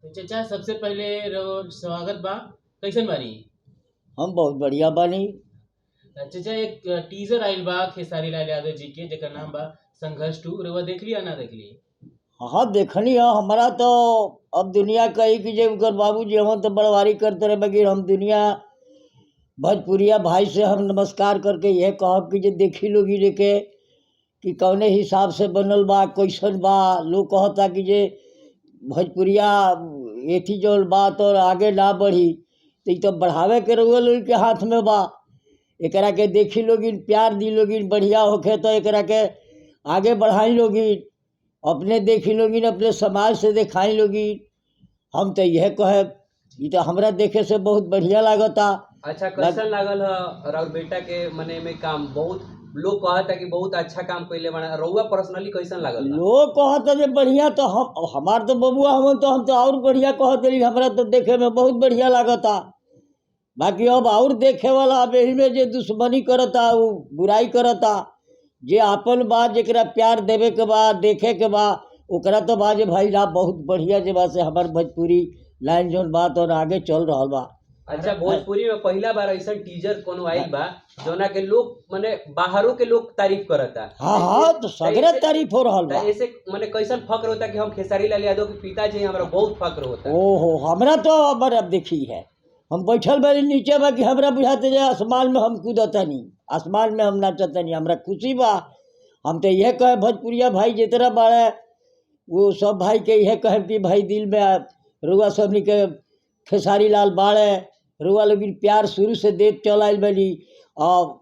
तो चाचा सबसे पहले स्वागत बा। कैसन बानी? हम बहुत बढ़िया बानी। चाचा एक टीजर आइल बा खेसारी लाल यादव जी के जेकर नाम बा संघर्ष 2। रउआ देख लिया ना देख ली? हाँ देखनी है। हमारा तो अब दुनिया कही कि जे उनकर बाबूजी हम तो बड़वारी करते रहे, बगैर हम दुनिया भोजपुरिया भाई से हम नमस्कार करके यह कहब कि जे देखी लोगी लेके कि कौने हिसाब से बनल बा, कैसन बा। लोग कहता कि जे भोजपुरिया एथी जो बात और आगे ना बढ़ी, तो ये तो बढ़ावे के रउआ लोग के हाथ में बा। एकरा के देखी लोगिन, प्यार दी लोगिन, बढ़िया होखे तो एकरा के आगे बढ़ाई लोगिन, अपने देखी लोगिन, अपने समाज से दिखाई लोगिन। हम तो यह कहे ये तो हमरा देखे से बहुत बढ़िया लागता। अच्छा कैसन लागल है और बेटा के मने में काम? बहुत लोग कहता कि बहुत अच्छा काम कइले बना। रउआ पर्सनली कैसन लागल? लोग कहता जे बढ़िया, तो हमार तो बबुआ हम तो और बढ़िया कहते रही। हमरा तो देखे में बहुत बढ़िया लागता। बाकी अब और देखे वाला अब यही में जे दुश्मनी करता, वो बुराई करता। जे आपन बा, जेकरा प्यार देवे के बा, देखे के बा, ओकरा तो बा जे भाई ना बहुत बढ़िया जे बा से हमार भोजपुरी लाइन जोन बात और आगे चल रहा बा। अच्छा भोजपुरी में पहला बार ऐसा टीजर कोनो आइल बा जोना के लोग मने बाहरों के लोग तारीफ करता। हाँ हाँ, तो सगरे तारीफ हो रहा बा। ऐसे मने कैसन फक्र होता कि हम खेसारी लाल यादव के पिताजी, हमरा बहुत फक्र होता। ओहो, हमरा तो अब देखी है, हम बैठल बारी नीचे बा कि हमरा बुझाते जे आसमान में हम कूदतनी, आसमान में हम नाचतनी। हमरा खुशी बा। हम तो यह कहे भोजपुरिया भाई जितना बाड़े वो सब भाई के यह कहे कि भाई दिल में रुआ सब के खेसारी लाल बाड़े, रुआ लोग प्यार शुरू से देख चल आइल बनी। और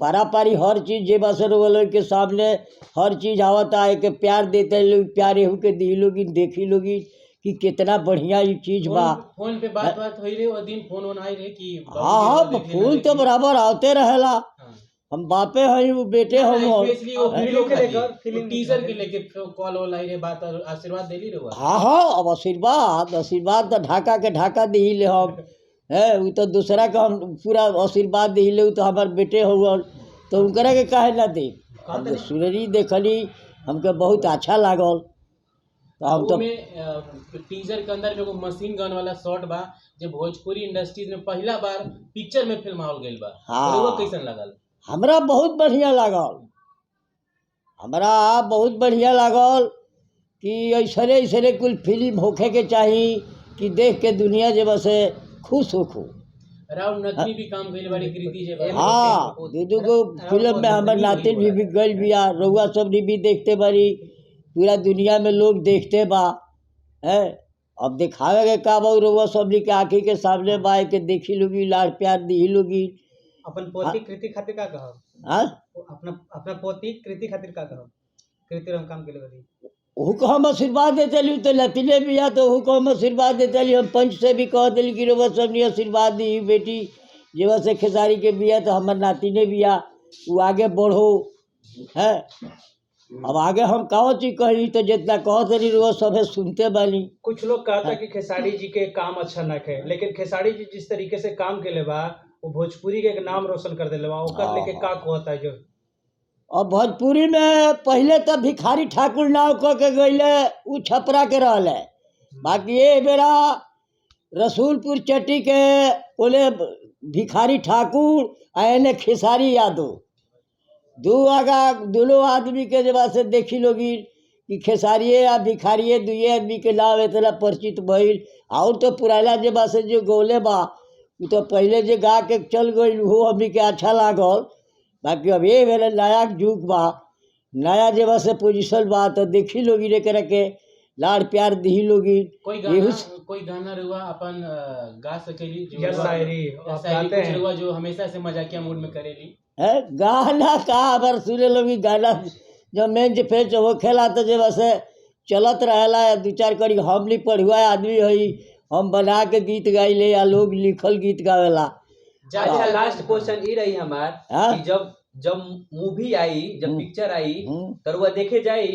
पारा पारी हर चीज़ जे बस रुआ लोग के सामने हर चीज़ आवता है कि प्यार देते लोग, प्यार एहू के दी लोगी, देखी लोगी कि कितना बढ़िया ये चीज़ बा। फोन पे बात हुई रहे वो दिन, फोन आई रहे कि हाँ हाँ, फूल तो बराबर आते रहेला। हम बापे हैं, वो बेटे हम। स्पेशली वो वीडियो के लेकर फिल्म टीजर के लेके कॉल वॉल आई रहे, बात और आशीर्वाद देली रहे। हाँ हाँ, अब आशीर्वाद तो ढाका के ढाका दी ले हम है। वो तो दूसरा का हम पूरा आशीर्वाद दी ले, तो हमारे बेटे हो तो उनकरा के काहे ना दे। हम सुनरी देखली, हमके बहुत अच्छा लागल। तो हम तो टीजर के अंदर में एगो मशीन गन वाला शॉट बा जो भोजपुरी इंडस्ट्रीज में पहला बार पिक्चर में फिल्मावल गइल बा। हाँ। वो कैसन लागल? हमरा बहुत बढ़िया लागल। हमरा बहुत बढ़िया लागल कि ऐसने कुल फिल्म होखे के चाही कि देख के दुनिया जे बसे खुश होखो। राउंड नथनी भी काम कइले बाड़ी, कृति जे। हाँ, दू गो फिल्म में हमर नातिन भी गइल बिया। रउआ सब भी देखते बारी, पूरा दुनिया में लोग देखते बा है। अब दिखावे के का बा, रउआ सब के आँखी के सामने बा के देखी लोगी, लाड़ प्यार दी लोगी। अपन पोती कृति खातिर का कहब? हाँ, अपना पोती कृति खातिर का कहब? कृति रंग काम केले बड़ी ओहू को हम आशीर्वाद देते ली। तो लतीले बिया तो ओहू को हम आशीर्वाद देते ली। हम पंच से भी कह दिली कि रउआ सब ने आशीर्वाद दी बेटी जेवा से खेसारी के बिया, तो हमार नातिने बिया, वो आगे बढ़ो है। अब आगे हम कहो चीज कही तो जितना कहो तरी रउआ सभे सुनते बानी। कुछ लोग कहता कि खेसारी जी के काम अच्छा न खे, लेकिन खेसारी जी जिस तरीके से काम केले बा वो भोजपुरी के नाम रोशन कर देले बा। ओकर लेके का कहता है जो? और भोजपुरी में पहले तो भिखारी ठाकुर नाव कह के गईले, उ छपरा के रहले। बाकी ये बेरा रसूलपुर चट्टी के बोले भिखारी ठाकुर आने खेसारी यादव, दोनों आदमी के जब से देखी लोगी कि खेसारिये या भिखारिये दुए आदमी के नाम इतना परिचित भइल। और तो पुराना जब से जो गौले बा वो तो पहले जो गा के चल गई वो हमनी के अच्छा लागल। बाकी अब ये मेरे नया जुग बा, नया जब से पोजिशन बा, तो देखी लोगी रे के लाड़ प्यार दी लोगी। कोई गाना रुआ अपन गा सकेली जो या शायरी कुछ रुआ जो हमेशा से मजाकिया मूड में करेली है? गाना का अगर सुने लोगी, गाना जब मेन फेच हो खेला तो जब से चलत रहेला। दू चार कड़ी हमली पढ़ुआ आदमी हई, हम बना के गीत गाइले या लोग लिखल गीत गावेला। अच्छा लास्ट क्वेश्चन ये रही हमार कि जब मूवी आई, जब पिक्चर आई तो वह देखे जाए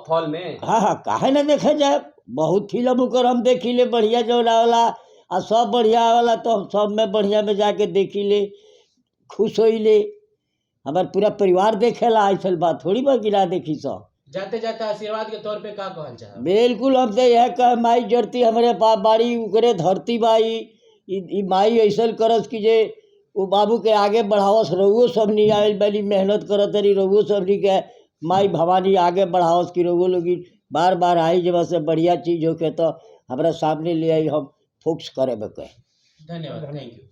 हॉल में? हाँ हाँ, काहे ना देखे जाए। बहुत फिल्म कर हम देखी ले, बढ़िया जौना वाला और सब बढ़िया वाला, तो हम सब में बढ़िया में जाके देखी ले, खुश होई ले। हमार पूरा परिवार देखेला। ऐसा बात थोड़ी बा कि ना देखी सब। जाते जाते आशीर्वाद के तौर पे का कहल चाहब? बिल्कुल हम तो यह कह माई जड़ती हमारे पास बाड़ी उकरे धरती बाई ई माई ऐसा करस कि जे वो बाबू के आगे बढ़ावस रहुओ सब नहीं आए बड़ी मेहनत करत रही रहुओ सब नहीं के माई भवानी आगे बढ़ावस कि रहुओ लोग बार बार आई जब से बढ़िया चीज़ होके तो हमारा सामने ले आई हम फोक्स करे बके। धन्यवाद, थैंक यू।